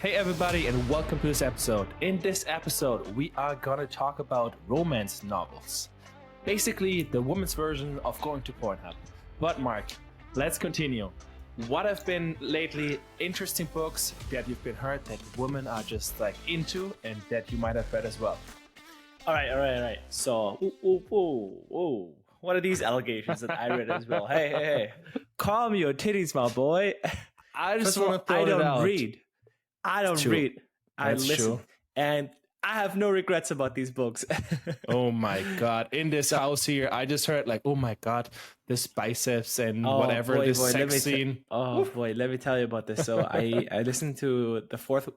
Hey everybody, and welcome to this episode. In this episode, we are gonna talk about romance novels. Basically, the woman's version of going to Pornhub. But Mark, let's continue. What have been lately interesting books that you've been heard that women are just like into and that you might have read as well? All right. So, what are these allegations that I read as well? Hey. Calm your titties, my boy. I just First of all, want to throw I it don't out. read. I don't true. read. I That's listen. true. And I have no regrets about these books. Oh my god! In this house here, I just heard like, oh my god, this biceps and whatever this sex scene. Boy, let me tell you about this. So I listened to the fourth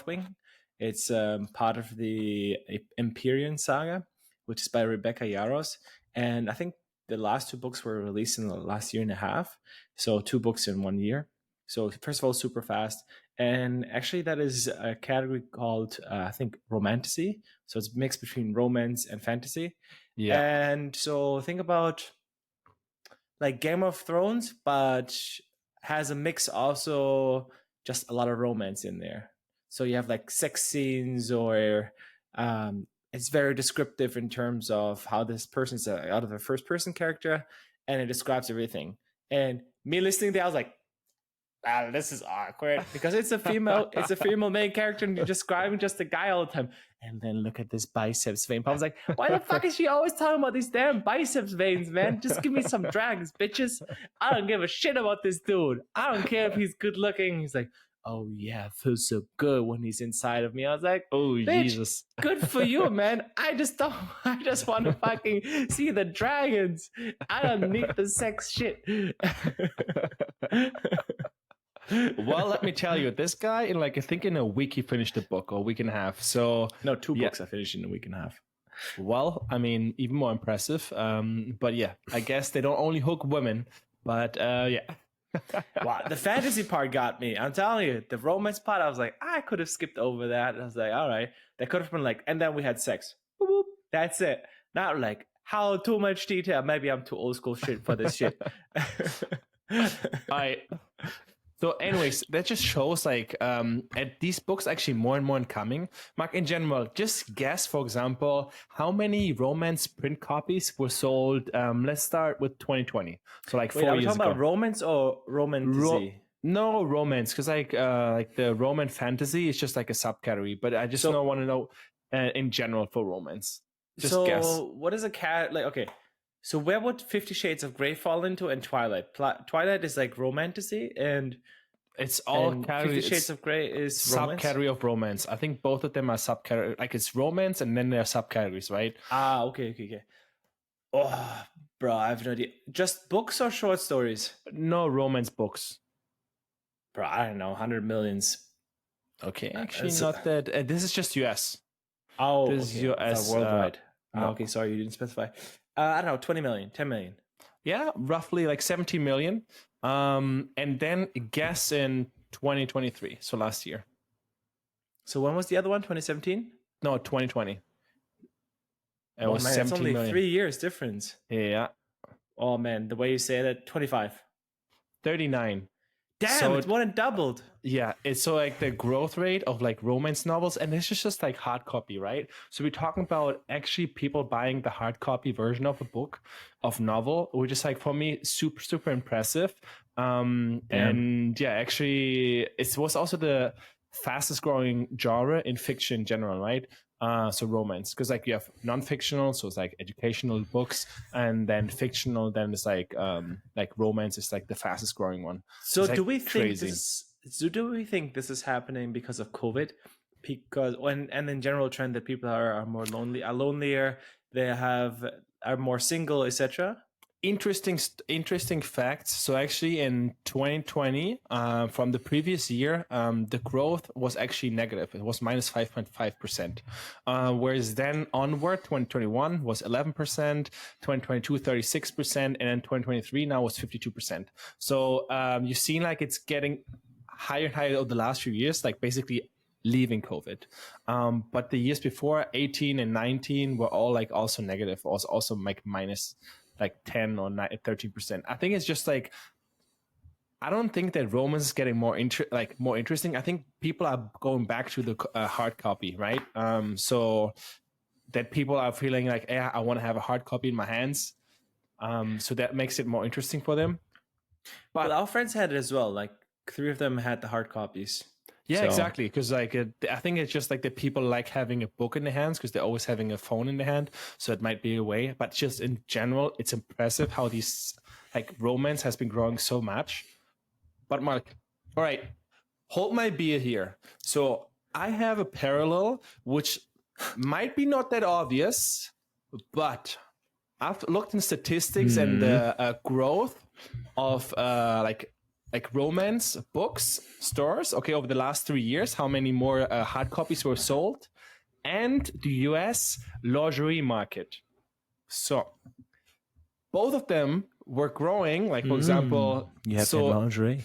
wing. It's part of the Empyrean saga, which is by Rebecca Yarros, and I think the last two books were released in the last year and a half. So 2 books in 1 year. So first of all, super fast. And actually that is a category called, I think, romantasy. So it's mixed between romance and fantasy. Yeah. And so think about like Game of Thrones, but has a mix also just a lot of romance in there. So you have like sex scenes or it's very descriptive in terms of how this person's out of a first person character and it describes everything. And me listening to it, I was like, this is awkward because it's a female main character and you're describing just a guy all the time. And then look at this biceps vein. I was like, why the fuck is she always talking about these damn biceps veins, man? Just give me some drags, bitches. I don't give a shit about this dude. I don't care if he's good looking. He's like, oh yeah, it feels so good when he's inside of me. I was like, oh bitch, Jesus. Good for you, man. I just want to fucking see the dragons. I don't need the sex shit. Well, let me tell you, this guy in like I think in a week he finished the book, or a week and a half. So no, 2 books I finished in a week and a half. Well, I mean, even more impressive. But yeah, I guess they don't only hook women, but yeah. Wow, the fantasy part got me. I'm telling you, the romance part, I was like, I could have skipped over that. I was like, all right, that could have been like, and then we had sex. Boop, boop. That's it. Not like how too much detail. Maybe I'm too old school shit for this shit. So anyways, that just shows like at these books actually more and more incoming. Mark, in general, just guess, for example, how many romance print copies were sold. Let's start with 2020. So like 4 years ago. Are we talking about romance or romantasy? No, romance, because like the Roman fantasy is just like a subcategory. But I just want to know in general for romance. Just guess. So what is a cat like? Okay. So where would 50 Shades of Grey fall into and Twilight? Twilight is like romantasy and it's all and 50 Shades of Grey is subcategory of romance. I think both of them are subcategory. Like it's romance and then there are subcategories, right? Okay. Oh, bro, I have no idea. Just books or short stories? No, romance books. Bro, I don't know, 100 millions. Okay, actually not that. This is just US. Oh, this is US. Worldwide. Okay, sorry, you didn't specify. I don't know, 20 million, 10 million. Yeah, roughly like 17 million. And then guess in 2023, so last year. So when was the other one? 2017? No, 2020. It was man, 17 it's only million. 3 years difference. Yeah. Oh man, the way you say that, 25. 39. Damn, so it's more than doubled. Yeah, it's so like the growth rate of like romance novels, and this is just like hard copy, right? So we're talking about actually people buying the hard copy version of a book, of novel, which is like for me super impressive. And yeah, actually, it was also the fastest growing genre in fiction in general, right? So romance, because like you have non-fictional, so it's like educational books, and then fictional, then it's like romance is like the fastest growing one. So it's do like we think this is happening because of COVID? Because and in general trend that people are more lonely, are lonelier, are more single, etc. Interesting facts. So actually in 2020, from the previous year, the growth was actually negative. It was minus 5.5%. Whereas then onward, 2021 was 11%, 2022, 36%, and then 2023 now was 52%. So you've seen like it's getting higher and higher over the last few years, like basically leaving COVID. But the years before, 18 and 19 were all like also negative, also like minus like 10 or 13%. I think it's just like I don't think that romance is getting more interesting. I think people are going back to the hard copy, right? So that people are feeling like, yeah, I want to have a hard copy in my hands. So that makes it more interesting for them. But our friends had it as well. Like 3 of them had the hard copies. Yeah, exactly. Because I think it's just like that people like having a book in their hands because they're always having a phone in their hand. So it might be a way. But just in general, it's impressive how these like romance has been growing so much. But Mark, all right, hold my beer here. So I have a parallel which might be not that obvious, but I've looked in statistics and the growth of like romance books stores. Okay, over the last 3 years, how many more hard copies were sold, and the U.S. lingerie market. So both of them were growing. Like for example, you have lingerie.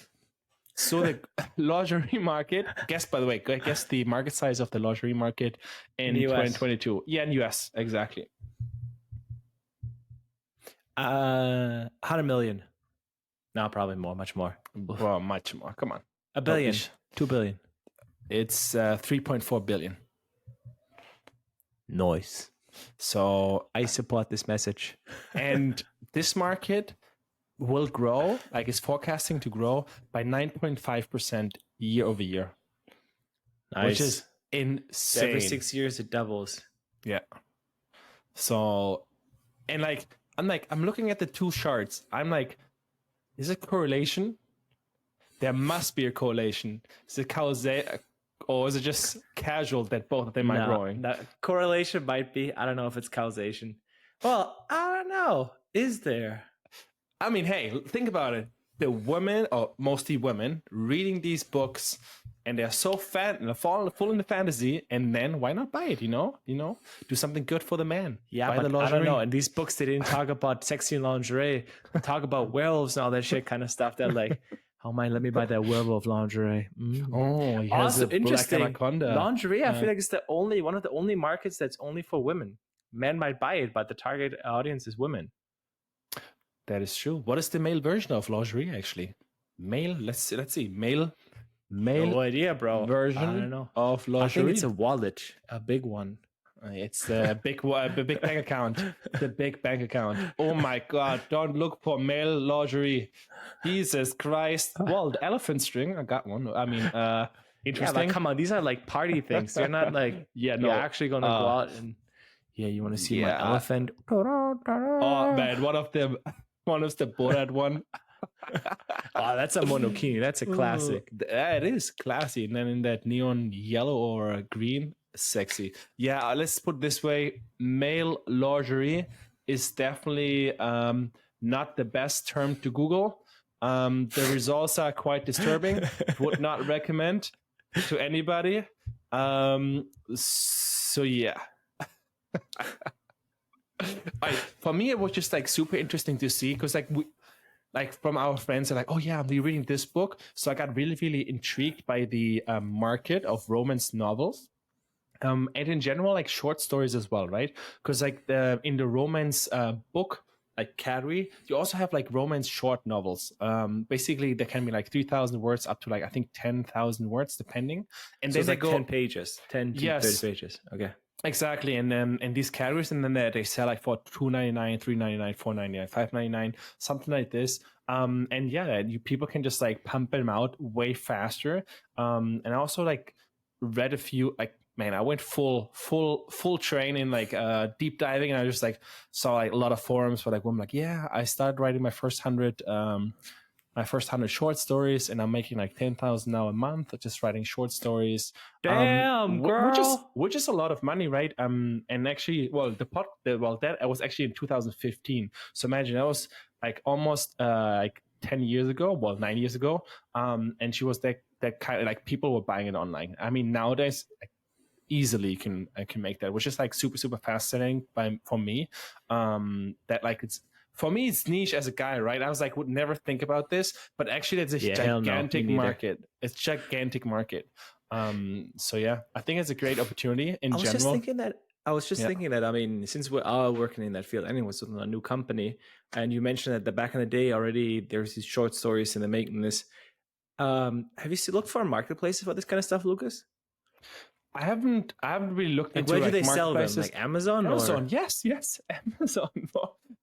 So the lingerie market, guess the market size of the lingerie market in 2022. Yeah, in US, exactly. 100 million. No, probably more, much more. Well, much more. Come on. $1 billion. 2 billion. It's 3.4 billion. Nice. So I support this message. And this market will grow, like it's forecasting to grow by 9.5% year over year. Nice. Which is insane. Every 6 years it doubles. Yeah. So, and like, I'm looking at the two charts. I'm like, is it correlation? There must be a correlation. Is it causal, or is it just casual that both of them are growing? That correlation might be. I don't know if it's causation. Well, I don't know. Is there? I mean, hey, think about it. The women, or mostly women, reading these books, and they're so fat and full into fantasy, and then why not buy it? You know, do something good for the man. Yeah, buy but I don't know. In these books, they didn't talk about sexy lingerie. They talk about werewolves and all that shit kind of stuff. That like, oh my, let me buy that werewolf lingerie. Oh, he has also interesting. Anaconda. Lingerie, I feel like it's one of the only markets that's only for women. Men might buy it, but the target audience is women. That is true. What is the male version of lingerie actually? Male? Let's see. Male. No idea, bro. Version I don't know. of lingerie. I think it's a wallet, a big one. It's the big bank account. The big bank account. Oh my God! Don't look for male lingerie. Jesus Christ! Well, the elephant string. I got one. I mean, interesting. Yeah, but come on, these are like party things. They're not like you're actually gonna go out and you want to see my elephant. Oh man, one of the Borat one. Oh, that's a monokini. That's a classic. It is classy. And then in that neon yellow or green, sexy. Yeah, let's put it this way. Male lingerie is definitely not the best term to Google. The results are quite disturbing. Would not recommend to anybody. So yeah. For me, it was just like super interesting to see because like from our friends are like, oh yeah, we're reading this book. So I got really, really intrigued by the market of romance novels. And in general, like short stories as well, right? Because like in the romance book like category, you also have like romance short novels. Basically, they can be like 3,000 words up to like I think 10,000 words, depending. And so then it's like 10 pages, 10 to 30 pages. Okay. Exactly, and then in these categories, and then they sell like for $2.99, $3.99, $4.99, $5.99, something like this. And yeah, people can just like pump them out way faster. And I also like read a few like. Man, I went full train in like deep diving, and I just like saw like a lot of forums where like women like, yeah, I started writing my first 100 short stories, and I'm making like 10,000 now a month just writing short stories. Damn, girl, which is a lot of money, right? And actually, well, that was actually in 2015. So imagine that was like almost like 10 years ago, well, 9 years ago. And she was that kind of like people were buying it online. I mean, nowadays. Easily can make that, which is like super fascinating for me. That like it's for me it's niche as a guy, right? I was like would never think about this, but actually it's a gigantic market. It's gigantic market. So yeah, I think it's a great opportunity in general. I was just thinking that I was just thinking that, I mean, since we are working in that field anyways with a new company, and you mentioned that back in the day already, there's these short stories and the making this. Have you looked for marketplaces for this kind of stuff, Lucas? I haven't really looked Like, into where do like they sell them? marketplaces. Like Amazon? Amazon, Or yes, Amazon.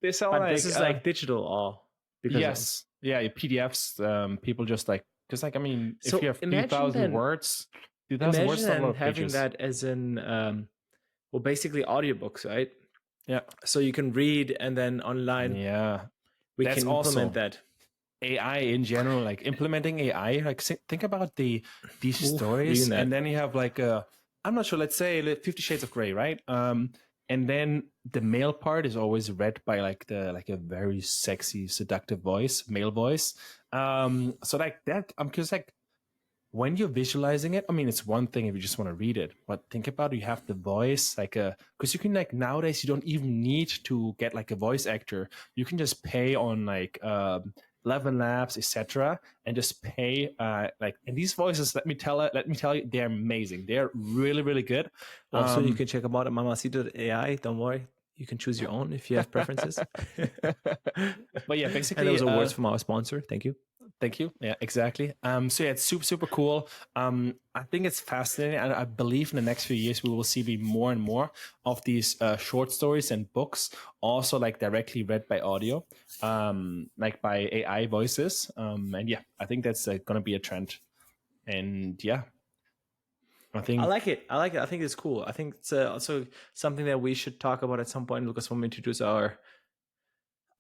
They sell but like this is like digital all because yes, yeah, PDFs. People just like because like I mean, So if you have imagine 2,000 then- words, 2,000 words is a lot imagine of having pages. that as an well, basically audiobooks, right? Yeah, So you can read, and then online yeah. we That's can implement also that. AI in general, like implementing AI. Like think about these Oof, stories, reading that. and then you have like I'm not sure. Let's say 50 Shades of Grey, right? And then the male part is always read by like a very sexy, seductive voice, male voice. So like that, I'm just like when you're visualizing it, I mean, it's one thing if you just want to read it, but think about it, you have the voice, like because you can like nowadays you don't even need to get like a voice actor. You can just pay on like 11 Labs, etc., and just pay like. And these voices, let me tell you, they're amazing. They're really, really good. Also, you can check them out at mamacita.ai. Don't worry, you can choose your own if you have preferences. But yeah, basically, and those are words from our sponsor. Thank you. Thank you. Yeah, exactly. So yeah, it's super cool. I think it's fascinating, and I believe in the next few years we will see more and more of these short stories and books, also like directly read by audio, like by AI voices. And yeah, I think that's going to be a trend. And yeah, I like it. I think it's cool. I think it's also something that we should talk about at some point, Lucas, when we introduce our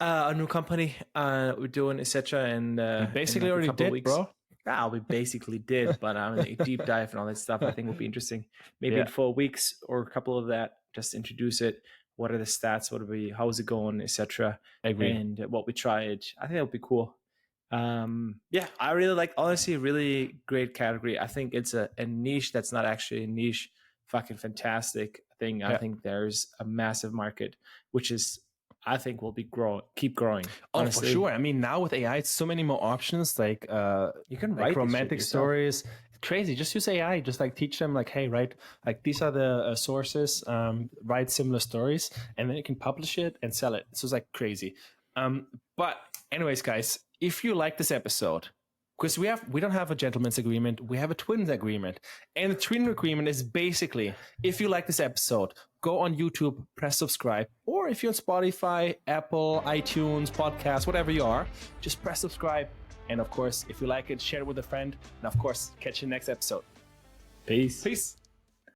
a new company we're doing, etc. And basically in like already a couple did, of weeks. bro. Yeah, we basically did, but a deep dive and all that stuff I think will be interesting. Maybe in 4 weeks or a couple of that, just introduce it. What are the stats? How is it going, etc. And what we tried. I think that would be cool. Yeah, I really like, honestly, really great category. I think it's a niche that's not actually a niche. Fucking fantastic thing. I think there's a massive market, which is, I think, will keep growing. Honestly. Oh, for sure. I mean, now with AI, it's so many more options. Like you can like write romantic stories. Crazy. Just use AI. Just like teach them, like, hey, write like these are the sources. Write similar stories, and then you can publish it and sell it. So it's like crazy. But anyways, guys, if you like this episode, because we don't have a gentleman's agreement, we have a twins agreement, and the twin agreement is basically if you like this episode, go on YouTube, press subscribe, or if you're on Spotify, Apple, iTunes, podcast, whatever you are, just press subscribe. And of course, if you like it, share it with a friend, and of course, catch you next episode. Peace. Peace.